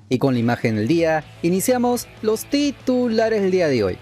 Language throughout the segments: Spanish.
Y con la imagen del día, iniciamos los titulares del día de hoy.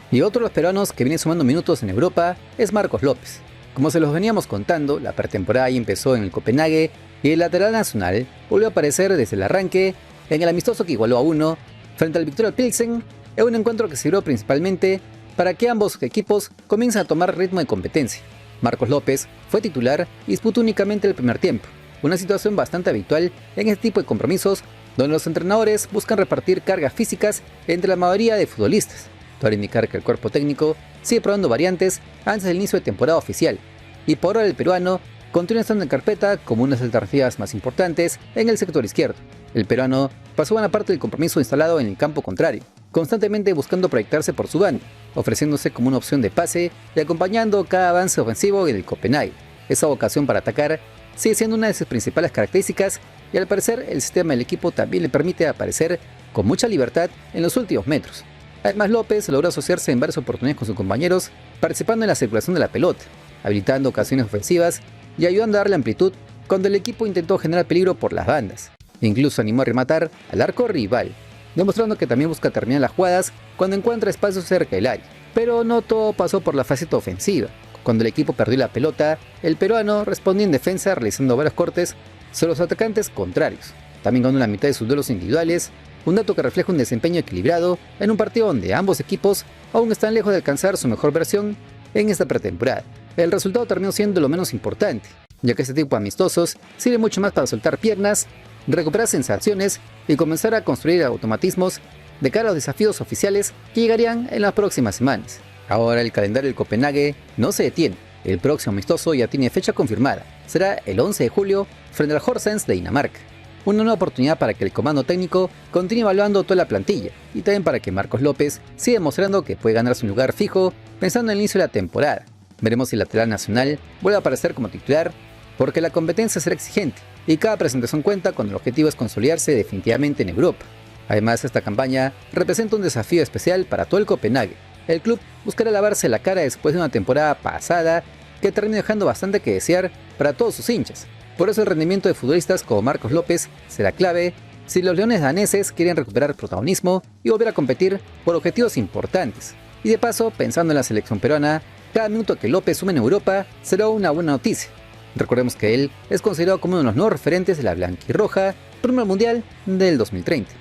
Y otro de los peruanos que viene sumando minutos en Europa es Marcos López. Como se los veníamos contando, la pretemporada ya empezó en el Copenhague y el lateral nacional volvió a aparecer desde el arranque en el amistoso que igualó a 1 frente al Viktoria Pilsen, en un encuentro que sirvió principalmente para que ambos equipos comiencen a tomar ritmo de competencia. Marcos López fue titular y disputó únicamente el primer tiempo, una situación bastante habitual en este tipo de compromisos donde los entrenadores buscan repartir cargas físicas entre la mayoría de futbolistas, para indicar que el cuerpo técnico sigue probando variantes antes del inicio de temporada oficial, y por ahora el peruano continúa estando en carpeta como unas alternativas más importantes en el sector izquierdo. El peruano pasó buena parte del compromiso instalado en el campo contrario, constantemente buscando proyectarse por su banda, ofreciéndose como una opción de pase y acompañando cada avance ofensivo en el Copenhague. Esa vocación para atacar sigue siendo una de sus principales características y al parecer el sistema del equipo también le permite aparecer con mucha libertad en los últimos metros. Además, López logró asociarse en varias oportunidades con sus compañeros, participando en la circulación de la pelota, habilitando ocasiones ofensivas y ayudando a darle amplitud cuando el equipo intentó generar peligro por las bandas. Incluso animó a rematar al arco rival, demostrando que también busca terminar las jugadas cuando encuentra espacios cerca del área. Pero no todo pasó por la faceta ofensiva. Cuando el equipo perdió la pelota, el peruano respondió en defensa realizando varios cortes sobre los atacantes contrarios. También ganó la mitad de sus duelos individuales, un dato que refleja un desempeño equilibrado en un partido donde ambos equipos aún están lejos de alcanzar su mejor versión en esta pretemporada. El resultado terminó siendo lo menos importante, ya que este tipo de amistosos sirve mucho más para soltar piernas, recuperar sensaciones y comenzar a construir automatismos de cara a los desafíos oficiales que llegarían en las próximas semanas. Ahora el calendario del Copenhague no se detiene. El próximo amistoso ya tiene fecha confirmada. Será el 11 de julio frente al Horsens de Dinamarca. Una nueva oportunidad para que el comando técnico continúe evaluando toda la plantilla y también para que Marcos López siga demostrando que puede ganarse un lugar fijo pensando en el inicio de la temporada. Veremos si el lateral nacional vuelve a aparecer como titular porque la competencia será exigente y cada presentación cuenta cuando el objetivo es consolidarse definitivamente en Europa. Además, esta campaña representa un desafío especial para todo el Copenhague. El club buscará lavarse la cara después de una temporada pasada que terminó dejando bastante que desear para todos sus hinchas. Por eso el rendimiento de futbolistas como Marcos López será clave si los leones daneses quieren recuperar protagonismo y volver a competir por objetivos importantes. Y de paso, pensando en la selección peruana, cada minuto que López sume en Europa será una buena noticia. Recordemos que él es considerado como uno de los nuevos referentes de la blanquirroja rumbo al Mundial del 2030.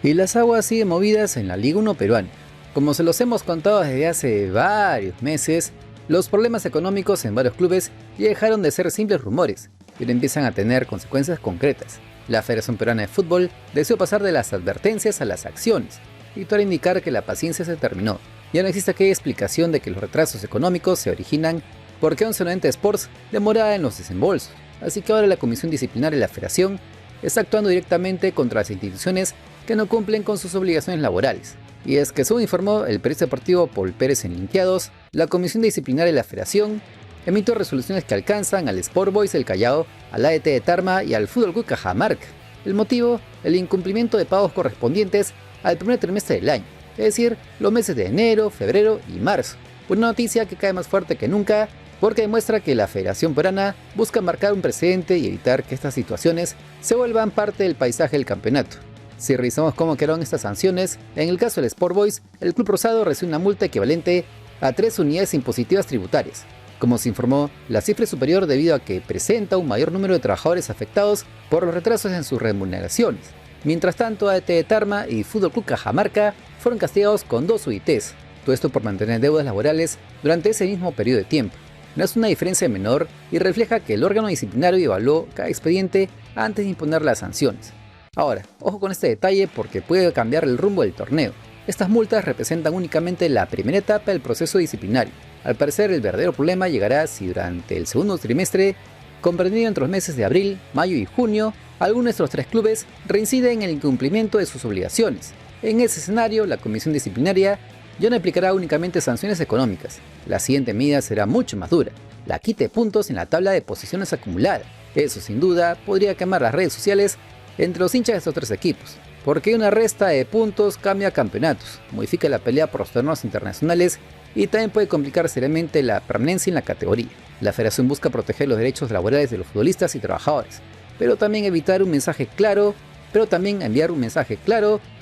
Y las aguas siguen movidas en la Liga 1 peruana. Como se los hemos contado desde hace varios meses, los problemas económicos en varios clubes ya dejaron de ser simples rumores y ahora empiezan a tener consecuencias concretas. La Federación Peruana de Fútbol deseó pasar de las advertencias a las acciones y para indicar que la paciencia se terminó. Ya no existe aquella explicación de que los retrasos económicos se originan porque 1190 Sports demora en los desembolsos. Así que ahora la Comisión Disciplinaria de la Federación está actuando directamente contra las instituciones que no cumplen con sus obligaciones laborales. Y es que según informó el periodista deportivo Paul Pérez en Linkeados, la Comisión Disciplinaria de la Federación emitió resoluciones que alcanzan al Sport Boys del Callao, al AET de Tarma y al Fútbol Club Cajamarca. El motivo, el incumplimiento de pagos correspondientes al primer trimestre del año, es decir, los meses de enero, febrero y marzo. Una noticia que cae más fuerte que nunca porque demuestra que la Federación Peruana busca marcar un precedente y evitar que estas situaciones se vuelvan parte del paisaje del campeonato. Si revisamos cómo quedaron estas sanciones, en el caso del Sport Boys, el Club Rosado recibe una multa equivalente a 3 unidades impositivas tributarias. Como se informó, la cifra es superior debido a que presenta un mayor número de trabajadores afectados por los retrasos en sus remuneraciones. Mientras tanto, AET de Tarma y Fútbol Club Cajamarca fueron castigados con 2 UITs, todo esto por mantener deudas laborales durante ese mismo periodo de tiempo. No es una diferencia menor y refleja que el órgano disciplinario evaluó cada expediente antes de imponer las sanciones. Ahora, ojo con este detalle porque puede cambiar el rumbo del torneo. Estas multas representan únicamente la primera etapa del proceso disciplinario. Al parecer, el verdadero problema llegará si durante el segundo trimestre, comprendido entre los meses de abril, mayo y junio, algunos de estos 3 clubes reinciden en el incumplimiento de sus obligaciones. En ese escenario, la comisión disciplinaria ya no aplicará únicamente sanciones económicas. La siguiente medida será mucho más dura, la quita de puntos en la tabla de posiciones acumulada. Eso sin duda podría quemar las redes sociales entre los hinchas de estos 3 equipos, porque una resta de puntos cambia campeonatos, modifica la pelea por los torneos internacionales y también puede complicar seriamente la permanencia en la categoría. La federación busca proteger los derechos laborales de los futbolistas y trabajadores, pero también enviar un mensaje claro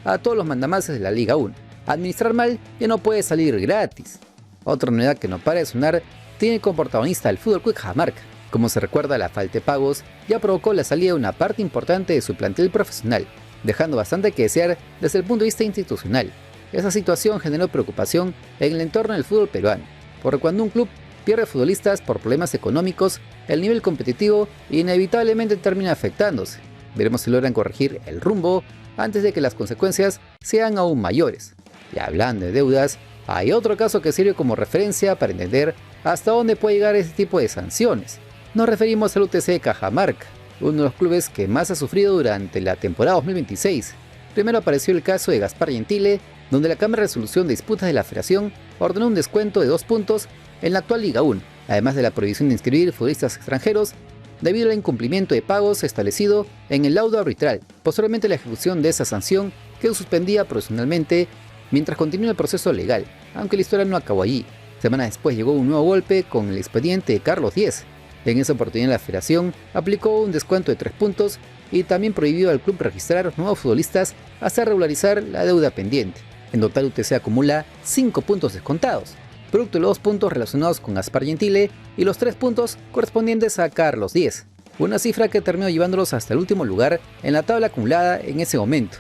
a todos los mandamases de la Liga 1. Administrar mal ya no puede salir gratis. Otra novedad que no para de sonar tiene como protagonista el Fútbol Club Cajamarca. Como se recuerda, la falta de pagos ya provocó la salida de una parte importante de su plantel profesional, dejando bastante que desear desde el punto de vista institucional. Esa situación generó preocupación en el entorno del fútbol peruano, porque cuando un club pierde futbolistas por problemas económicos, el nivel competitivo inevitablemente termina afectándose. Veremos si logran corregir el rumbo antes de que las consecuencias sean aún mayores. Y hablando de deudas, hay otro caso que sirve como referencia para entender hasta dónde puede llegar este tipo de sanciones. Nos referimos al UTC de Cajamarca, uno de los clubes que más ha sufrido durante la temporada 2026. Primero apareció el caso de Gaspar Gentile, donde la Cámara de Resolución de Disputas de la Federación ordenó un descuento de 2 puntos en la actual Liga 1, además de la prohibición de inscribir futbolistas extranjeros debido al incumplimiento de pagos establecido en el laudo arbitral. Posteriormente, la ejecución de esa sanción quedó suspendida provisionalmente mientras continúa el proceso legal, aunque la historia no acabó allí. Semanas después llegó un nuevo golpe con el expediente de Carlos Díez. En esa oportunidad la Federación aplicó un descuento de 3 puntos y también prohibió al club registrar nuevos futbolistas hasta regularizar la deuda pendiente. En total, UTC acumula 5 puntos descontados, producto de los 2 puntos relacionados con Gaspar Gentile y los 3 puntos correspondientes a Carlos Díez, una cifra que terminó llevándolos hasta el último lugar en la tabla acumulada en ese momento,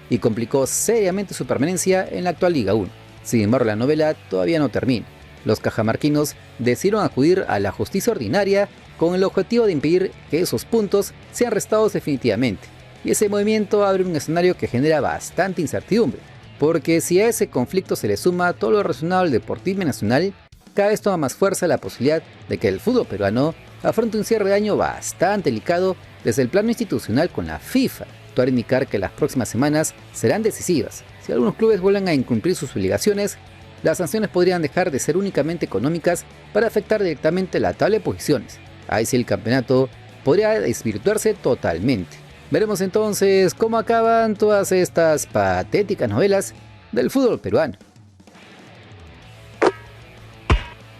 y complicó seriamente su permanencia en la actual Liga 1. Sin embargo, la novela todavía no termina. Los cajamarquinos decidieron acudir a la justicia ordinaria con el objetivo de impedir que esos puntos sean restados definitivamente, y ese movimiento abre un escenario que genera bastante incertidumbre, porque si a ese conflicto se le suma todo lo relacionado al deportismo nacional, cada vez toma más fuerza la posibilidad de que el fútbol peruano afronte un cierre de año bastante delicado desde el plano institucional con la FIFA. Esto hará indicar que las próximas semanas serán decisivas. Si algunos clubes vuelven a incumplir sus obligaciones, las sanciones podrían dejar de ser únicamente económicas para afectar directamente la tabla de posiciones. Ahí sí el campeonato podría desvirtuarse totalmente. Veremos entonces cómo acaban todas estas patéticas novelas del fútbol peruano.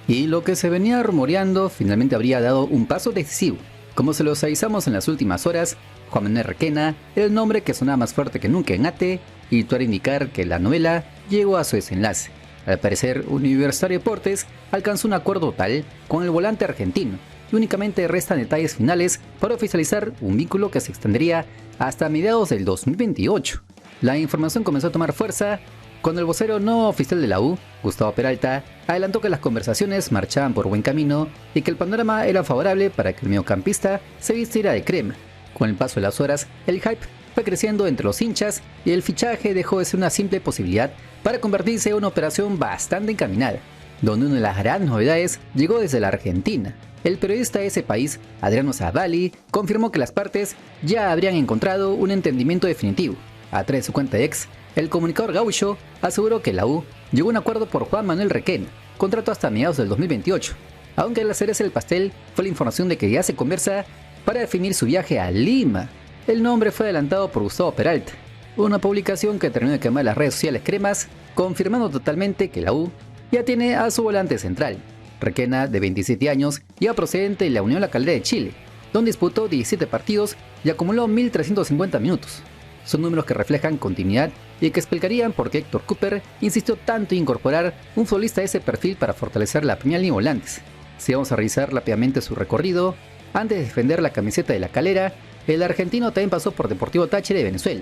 Y lo que se venía rumoreando finalmente habría dado un paso decisivo. Como se los avisamos en las últimas horas, Juan Manuel Requena era el nombre que sonaba más fuerte que nunca en ATE, y todo era indicar que la novela llegó a su desenlace. Al parecer, Universitario Deportes alcanzó un acuerdo tal con el volante argentino, y únicamente restan detalles finales para oficializar un vínculo que se extendería hasta mediados del 2028. La información comenzó a tomar fuerza cuando el vocero no oficial de la U, Gustavo Peralta, adelantó que las conversaciones marchaban por buen camino y que el panorama era favorable para que el mediocampista se vistiera de crema. Con el paso de las horas, el hype fue creciendo entre los hinchas y el fichaje dejó de ser una simple posibilidad para convertirse en una operación bastante encaminada, donde una de las grandes novedades llegó desde la Argentina. El periodista de ese país, Adriano Zavalli, confirmó que las partes ya habrían encontrado un entendimiento definitivo. A través de su cuenta de X, el comunicador gaucho aseguró que la U llegó a un acuerdo por Juan Manuel Requena, contrato hasta mediados del 2028, aunque la cereza del pastel fue la información de que ya se conversa para definir su viaje a Lima. El nombre fue adelantado por Gustavo Peralta, una publicación que terminó de quemar las redes sociales cremas, confirmando totalmente que la U ya tiene a su volante central. Requena, de 27 años, ya procedente de la Unión La Calera de Chile, donde disputó 17 partidos y acumuló 1.350 minutos. Son números que reflejan continuidad y que explicarían por qué Héctor Cooper insistió tanto en incorporar un futbolista de ese perfil para fortalecer la primera línea de volantes. Si vamos a revisar rápidamente su recorrido, antes de defender la camiseta de La Calera, el argentino también pasó por Deportivo Táchira de Venezuela.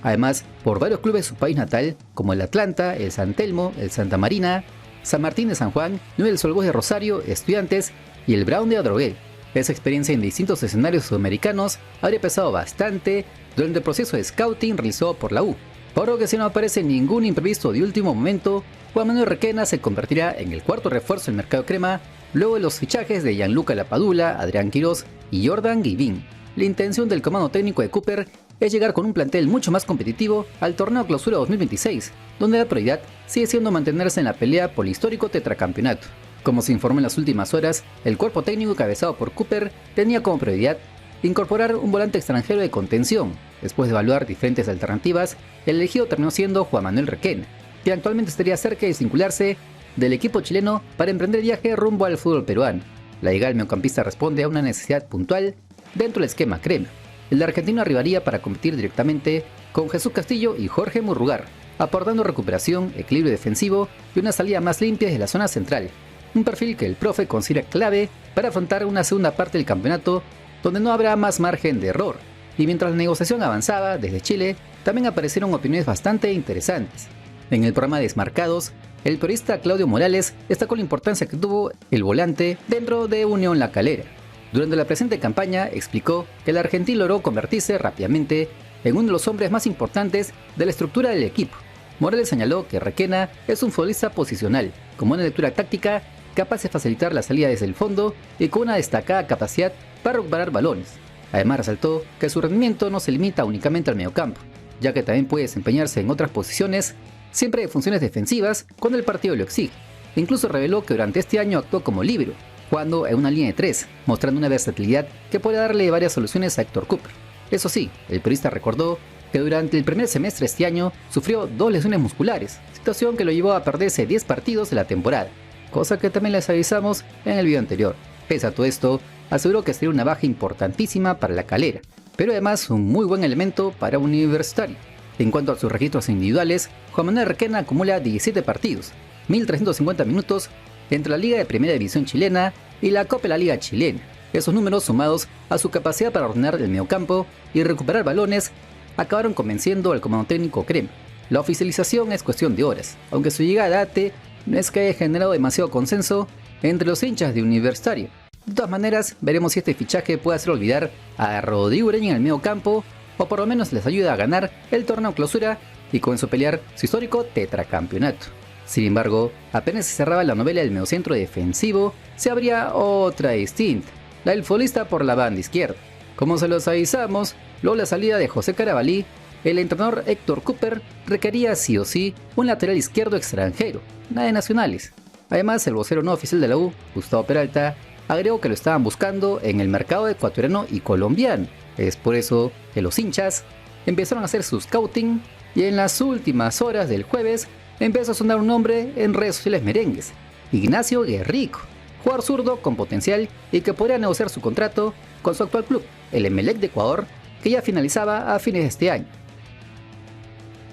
Además, por varios clubes de su país natal, como el Atlanta, el San Telmo, el Santa Marina, San Martín de San Juan, Newell's Old Boys de Rosario, Estudiantes y el Brown de Adrogué. Esa experiencia en distintos escenarios sudamericanos habría pesado bastante durante el proceso de scouting realizado por la U. Por lo que si no aparece ningún imprevisto de último momento, Juan Manuel Requena se convertirá en el cuarto refuerzo del mercado crema, luego de los fichajes de Gianluca Lapadula, Adrián Quirós y Jordan Guivín. La intención del comando técnico de Cooper es llegar con un plantel mucho más competitivo al torneo Clausura 2026, donde la prioridad sigue siendo mantenerse en la pelea por el histórico tetracampeonato. Como se informó en las últimas horas, el cuerpo técnico encabezado por Cooper tenía como prioridad incorporar un volante extranjero de contención. Después de evaluar diferentes alternativas, el elegido terminó siendo Juan Manuel Requena, que actualmente estaría cerca de desvincularse del equipo chileno para emprender el viaje rumbo al fútbol peruano. La llegada del mediocampista responde a una necesidad puntual dentro del esquema crema. El argentino arribaría para competir directamente con Jesús Castillo y Jorge Murrugar, aportando recuperación, equilibrio defensivo y una salida más limpia desde la zona central. Un perfil que el profe considera clave para afrontar una segunda parte del campeonato donde no habrá más margen de error. Y mientras la negociación avanzaba desde Chile, también aparecieron opiniones bastante interesantes. En el programa Desmarcados, el periodista Claudio Morales destacó la importancia que tuvo el volante dentro de Unión La Calera. Durante la presente campaña explicó que el argentino logró convertirse rápidamente en uno de los hombres más importantes de la estructura del equipo. Morales señaló que Requena es un futbolista posicional, con buena lectura táctica, capaz de facilitar la salida desde el fondo y con una destacada capacidad para recuperar balones. Además resaltó que su rendimiento no se limita únicamente al mediocampo, ya que también puede desempeñarse en otras posiciones, siempre de funciones defensivas cuando el partido lo exige. Incluso reveló que durante este año actuó como líbero, jugando en una línea de 3, mostrando una versatilidad que puede darle varias soluciones a Héctor Cooper. Eso sí, el periodista recordó que durante el primer semestre de este año sufrió 2 lesiones musculares, situación que lo llevó a perderse 10 partidos de la temporada, cosa que también les avisamos en el video anterior. Pese a todo esto, aseguró que sería una baja importantísima para La Calera, pero además un muy buen elemento para un universitario. En cuanto a sus registros individuales, Juan Manuel Requena acumula 17 partidos, 1.350 minutos entre la Liga de Primera División chilena y la Copa de la Liga chilena. Esos números, sumados a su capacidad para ordenar el mediocampo y recuperar balones, acabaron convenciendo al comando técnico crema. La oficialización es cuestión de horas, aunque su llegada a ATE no es que haya generado demasiado consenso entre los hinchas de Universitario. De todas maneras, veremos si este fichaje puede hacer olvidar a Rodrigo Ureña en el medio campo, o por lo menos les ayuda a ganar el torneo clausura y con eso pelear su histórico tetracampeonato. Sin embargo, apenas se cerraba la novela del mediocentro defensivo, se abría otra distinta, la del futbolista por la banda izquierda. Como se los avisamos, luego la salida de José Carabalí, el entrenador Héctor Cooper requería sí o sí un lateral izquierdo extranjero, nada de nacionales. Además, el vocero no oficial de la U, Gustavo Peralta, agregó que lo estaban buscando en el mercado ecuatoriano y colombiano. Es por eso que los hinchas empezaron a hacer su scouting y en las últimas horas del jueves empezó a sonar un nombre en redes sociales merengues: Ignacio Guerrico, jugador zurdo con potencial y que podría negociar su contrato con su actual club, el Emelec de Ecuador, que ya finalizaba a fines de este año.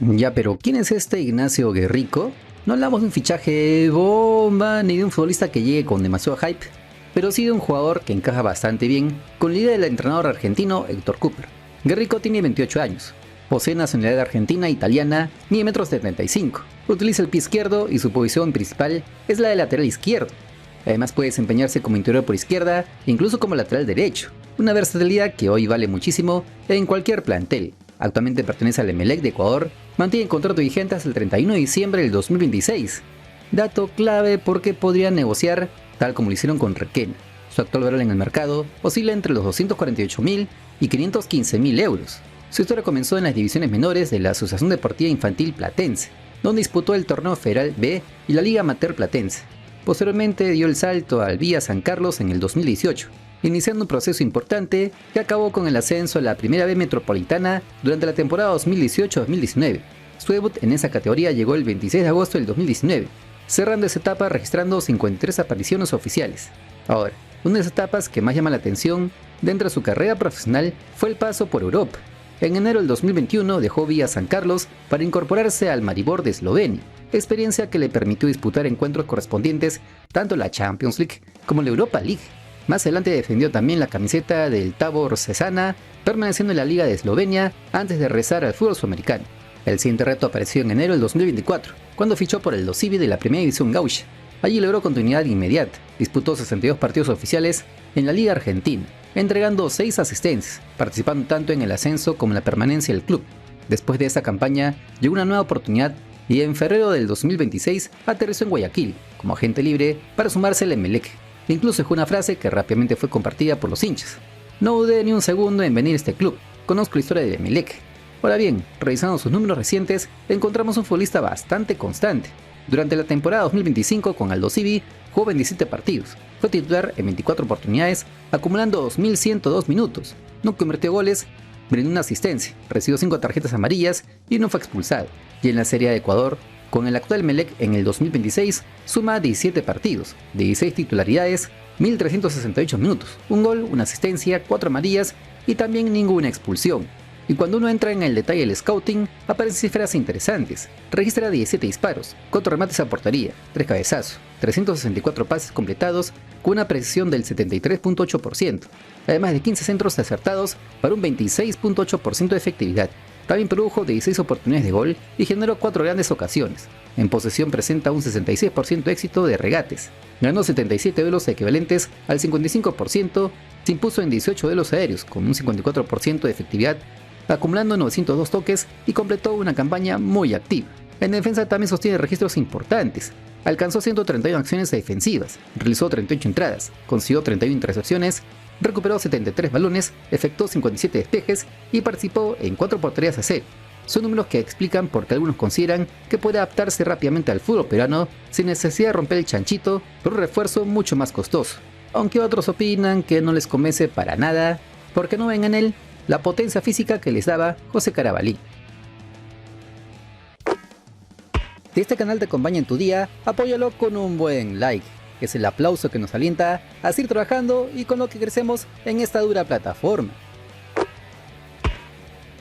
Ya, pero ¿quién es este Ignacio Guerrico? No hablamos de un fichaje bomba ni de un futbolista que llegue con demasiado hype, pero sí de un jugador que encaja bastante bien con la idea del entrenador argentino Héctor Cooper. Guerrico tiene 28 años, posee nacionalidad argentina e italiana, mide 1,75 m, utiliza el pie izquierdo y su posición principal es la de lateral izquierdo. Además puede desempeñarse como interior por izquierda e incluso como lateral derecho, una versatilidad que hoy vale muchísimo en cualquier plantel. Actualmente pertenece al Emelec de Ecuador, mantiene contrato vigente hasta el 31 de diciembre del 2026. Dato clave porque podrían negociar tal como lo hicieron con Requena. Su actual valor en el mercado oscila entre los 248.000 y 515.000 euros. Su historia comenzó en las divisiones menores de la Asociación Deportiva Infantil Platense, donde disputó el Torneo Federal B y la Liga Amateur Platense. Posteriormente dio el salto al Villa San Carlos en el 2018, iniciando un proceso importante que acabó con el ascenso a la Primera B Metropolitana durante la temporada 2018-2019. Su debut en esa categoría llegó el 26 de agosto del 2019, cerrando esa etapa registrando 53 apariciones oficiales. Ahora, una de las etapas que más llama la atención dentro de su carrera profesional fue el paso por Europa. En enero del 2021 dejó Villa San Carlos para incorporarse al Maribor de Eslovenia, experiencia que le permitió disputar encuentros correspondientes tanto a la Champions League como a la Europa League. Más adelante defendió también la camiseta del Tabor Cesana, permaneciendo en la Liga de Eslovenia antes de regresar al fútbol sudamericano. El siguiente reto apareció en enero del 2024, cuando fichó por el Dosivi de la Primera División Gaucha. Allí logró continuidad inmediata, disputó 62 partidos oficiales en la Liga Argentina, entregando 6 asistencias, participando tanto en el ascenso como en la permanencia del club. Después de esa campaña, llegó una nueva oportunidad y en febrero del 2026 aterrizó en Guayaquil como agente libre para sumarse al Emelec. Incluso dejó una frase que rápidamente fue compartida por los hinchas: "No dudé ni un segundo en venir a este club, conozco la historia de Emelec". Ahora bien, revisando sus números recientes, encontramos un futbolista bastante constante. Durante la temporada 2025 con Aldosivi jugó 27 partidos, fue titular en 24 oportunidades, acumulando 2.102 minutos, no convirtió goles, brindó una asistencia, recibió 5 tarjetas amarillas y no fue expulsado. Y en la Serie A de Ecuador Con el actual Emelec en el 2026 suma 17 partidos, 16 titularidades, 1368 minutos, un gol, una asistencia, 4 amarillas y también ninguna expulsión. Y cuando uno entra en el detalle del scouting, aparecen cifras interesantes. Registra 17 disparos, 4 remates a portería, 3 cabezazos, 364 pases completados con una precisión del 73.8%, además de 15 centros acertados para un 26.8% de efectividad. También produjo 16 oportunidades de gol y generó 4 grandes ocasiones. En posesión presenta un 66% de éxito de regates. Ganó 77 duelos equivalentes al 55%, se impuso en 18 duelos aéreos con un 54% de efectividad, acumulando 902 toques y completó una campaña muy activa. En defensa también sostiene registros importantes. Alcanzó 131 acciones defensivas, realizó 38 entradas, consiguió 31 intercepciones, recuperó 73 balones, efectuó 57 despejes y participó en 4 porterías a 0. Son números que explican por qué algunos consideran que puede adaptarse rápidamente al fútbol peruano sin necesidad de romper el chanchito por un refuerzo mucho más costoso. Aunque otros opinan que no les convence para nada, porque no ven en él la potencia física que les daba José Carabalí. Si este canal te acompaña en tu día, apóyalo con un buen like, que es el aplauso que nos alienta a seguir trabajando y con lo que crecemos en esta dura plataforma.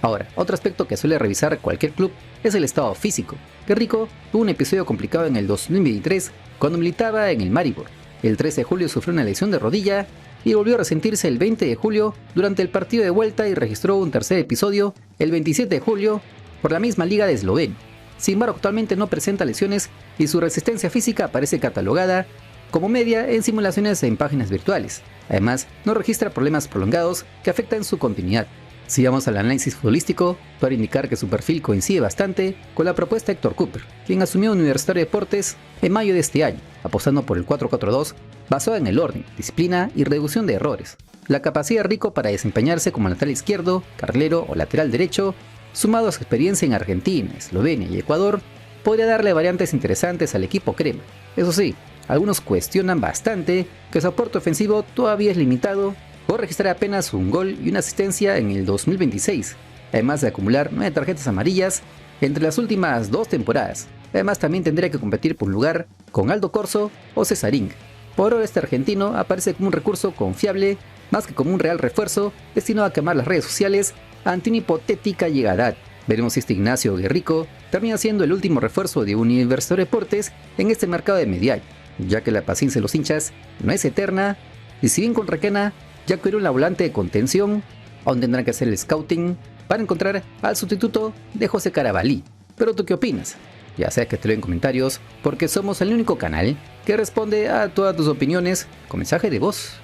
Ahora, otro aspecto que suele revisar cualquier club es el estado físico. Guerrico tuvo un episodio complicado en el 2023 cuando militaba en el Maribor. El 13 de julio sufrió una lesión de rodilla y volvió a resentirse el 20 de julio durante el partido de vuelta y registró un tercer episodio el 27 de julio por la misma liga de Eslovenia. Sin embargo, actualmente no presenta lesiones y su resistencia física aparece catalogada como media en simulaciones en páginas virtuales. Además, no registra problemas prolongados que afectan su continuidad. Si vamos al análisis futbolístico, puede indicar que su perfil coincide bastante con la propuesta de Héctor Cooper, quien asumió Universitario de Deportes en mayo de este año, apostando por el 4-4-2 basado en el orden, disciplina y reducción de errores. La capacidad de Rico para desempeñarse como lateral izquierdo, carrilero o lateral derecho, sumado a su experiencia en Argentina, Eslovenia y Ecuador, podría darle variantes interesantes al equipo crema. Eso sí, algunos cuestionan bastante que su aporte ofensivo todavía es limitado por registrar apenas un gol y una asistencia en el 2026, además de acumular 9 tarjetas amarillas entre las últimas 2 temporadas. Además también tendría que competir por un lugar con Aldo Corso o Cesarín. Por ahora este argentino aparece como un recurso confiable más que como un real refuerzo destinado a quemar las redes sociales ante una hipotética llegada. Veremos si este Ignacio Guerrico termina siendo el último refuerzo de Universitario de Deportes en este mercado de medial, ya que la paciencia de los hinchas no es eterna y si bien con Requena ya adquirió la volante de contención, aún tendrán que hacer el scouting para encontrar al sustituto de José Carabalí. Pero ¿tú qué opinas? Ya sea que te lo en comentarios, porque somos el único canal que responde a todas tus opiniones con mensaje de voz.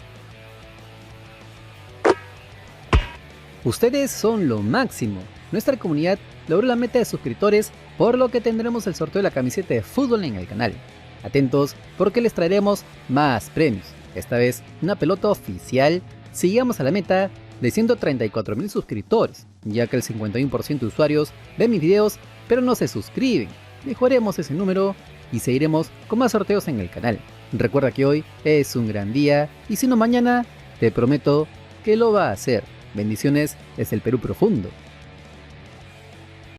Ustedes son lo máximo. Nuestra comunidad logró la meta de suscriptores, por lo que tendremos el sorteo de la camiseta de fútbol en el canal. Atentos porque les traeremos más premios. Esta vez una pelota oficial si llegamos a la meta de 134.000 suscriptores, ya que el 51% de usuarios ven mis videos pero no se suscriben. Mejoremos ese número y seguiremos con más sorteos en el canal. Recuerda que hoy es un gran día y si no mañana, te prometo que lo va a hacer. Bendiciones desde el Perú profundo.